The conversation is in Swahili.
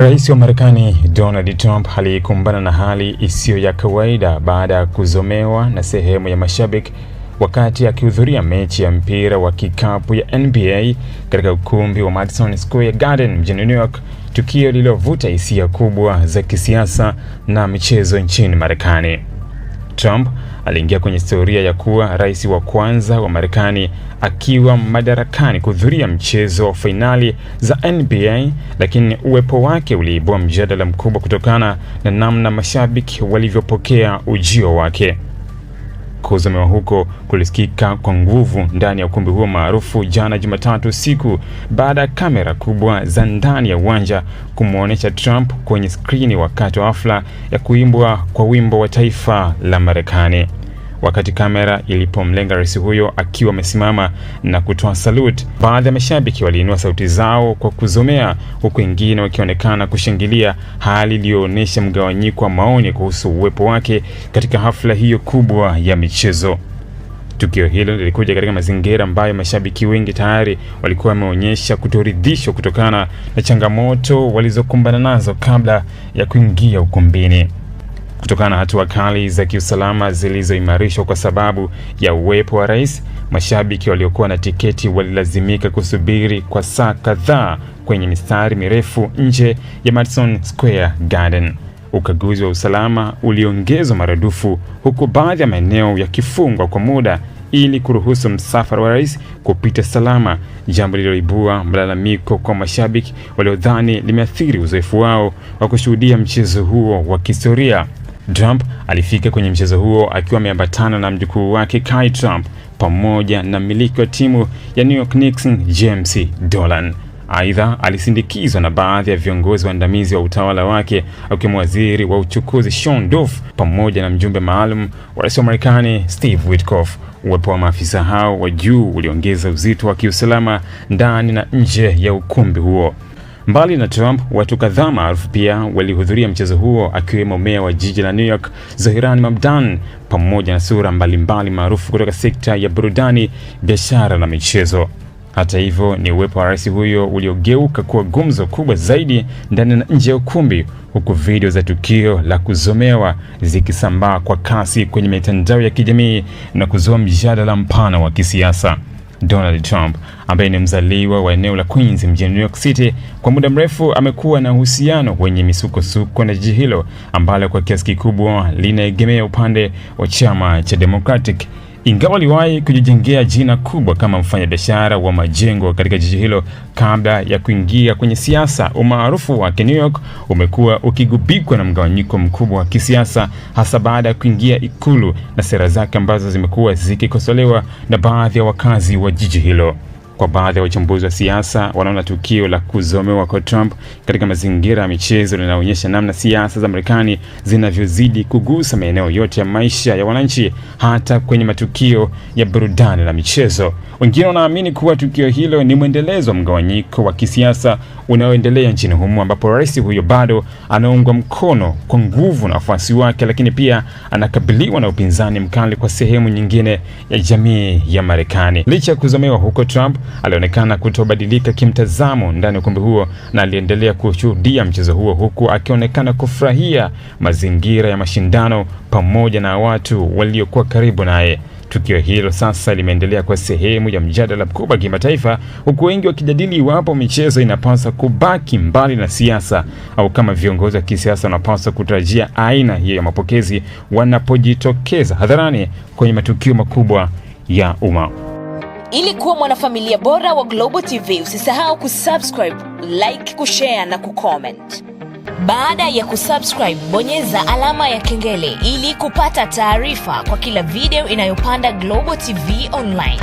Rais wa Marekani Donald Trump alikumbana na hali isiyo ya kawaida baada ya kuzomewa na sehemu ya mashabiki wakati akihudhuria mechi ya mpira wa kikapu ya NBA katika ukumbi wa Madison Square Garden mjini New York, tukio lililovuta hisia kubwa za kisiasa na michezo nchini Marekani. Trump aliingia kwenye historia ya kuwa rais wa kwanza wa Marekani akiwa madarakani kuhudhuria mchezo wa fainali za NBA, lakini uwepo wake uliibua mjadala mkubwa kutokana na namna mashabiki walivyopokea ujio wake. Kuzomewa huko kulisikika kwa nguvu ndani ya ukumbi huo maarufu jana Jumatatu usiku baada ya kamera kubwa za ndani ya uwanja kumuonesha Trump kwenye skrini wakati wa hafla ya kuimbwa kwa wimbo wa taifa la Marekani. Wakati kamera ilipomlenga rais huyo akiwa amesimama na kutoa salute, baadhi ya mashabiki waliinua sauti zao kwa kuzomea, huku wengine wakionekana kushangilia, hali iliyoonyesha mgawanyiko wa maoni kuhusu uwepo wake katika hafla hiyo kubwa ya michezo. Tukio hilo lilikuja katika mazingira ambayo mashabiki wengi tayari walikuwa wameonyesha kutoridhishwa kutokana na changamoto walizokumbana nazo kabla ya kuingia ukumbini. Kutokana na hatua kali za kiusalama zilizoimarishwa kwa sababu ya uwepo wa rais, mashabiki waliokuwa na tiketi walilazimika kusubiri kwa saa kadhaa kwenye mistari mirefu nje ya Madison Square Garden. Ukaguzi wa usalama uliongezwa maradufu, huku baadhi ya maeneo yakifungwa kwa muda ili kuruhusu msafara wa rais kupita salama, jambo lililoibua malalamiko kwa mashabiki waliodhani limeathiri uzoefu wao wa kushuhudia mchezo huo wa kihistoria. Trump alifika kwenye mchezo huo akiwa ameambatana na mjukuu wake Kai Trump pamoja na mmiliki wa timu ya New York Knicks James Dolan. Aidha, alisindikizwa na baadhi ya viongozi waandamizi wa utawala wake akiwemo waziri wa uchukuzi Sean Duff pamoja na mjumbe maalum wa rais wa Marekani Steve Witkoff. Uwepo wa maafisa hao wa juu uliongeza uzito wa kiusalama ndani na nje ya ukumbi huo. Mbali na Trump, watu kadhaa maarufu pia walihudhuria mchezo huo, akiwemo meya wa jiji la New York Zohran Mamdani pamoja na sura mbalimbali maarufu kutoka sekta ya burudani, biashara na michezo. Hata hivyo, ni uwepo wa rais huyo uliogeuka kuwa gumzo kubwa zaidi ndani na nje ya ukumbi, huku video za tukio la kuzomewa zikisambaa kwa kasi kwenye mitandao ya kijamii na kuzua mjadala mpana wa kisiasa. Donald Trump, ambaye ni mzaliwa wa eneo la Queens mjini New York City, kwa muda mrefu amekuwa na uhusiano wenye misukosuko na jiji hilo ambalo kwa kiasi kikubwa linaegemea upande wa chama cha Democratic. Ingawa aliwahi kujijengea jina kubwa kama mfanyabiashara wa majengo katika jiji hilo kabla ya kuingia kwenye siasa, umaarufu wake New York umekuwa ukigubikwa na mgawanyiko mkubwa wa kisiasa, hasa baada ya kuingia ikulu na sera zake ambazo zimekuwa zikikosolewa na baadhi ya wakazi wa jiji hilo. Kwa baadhi ya wachambuzi wa siasa, wanaona tukio la kuzomewa kwa Trump katika mazingira ya michezo linaonyesha namna siasa za Marekani zinavyozidi kugusa maeneo yote ya maisha ya wananchi, hata kwenye matukio ya burudani na michezo. Wengine wanaamini kuwa tukio hilo ni mwendelezo wa mgawanyiko wa kisiasa unaoendelea nchini humo, ambapo rais huyo bado anaungwa mkono kwa nguvu na wafuasi wake, lakini pia anakabiliwa na upinzani mkali kwa sehemu nyingine ya jamii ya Marekani. Licha ya kuzomewa huko, Trump alionekana kutobadilika kimtazamo ndani ya ukumbi huo na aliendelea kushuhudia mchezo huo, huku akionekana kufurahia mazingira ya mashindano pamoja na watu waliokuwa karibu naye. Tukio hilo sasa limeendelea kwa sehemu ya mjadala mkubwa kimataifa, huku wengi wakijadili iwapo michezo inapaswa kubaki mbali na siasa au kama viongozi wa kisiasa wanapaswa kutarajia aina hiyo ya mapokezi wanapojitokeza hadharani kwenye matukio makubwa ya umma. Ili kuwa mwanafamilia bora wa Global TV, usisahau kusubscribe, like, kushare na kucomment. Baada ya kusubscribe, bonyeza alama ya kengele ili kupata taarifa kwa kila video inayopanda Global TV Online.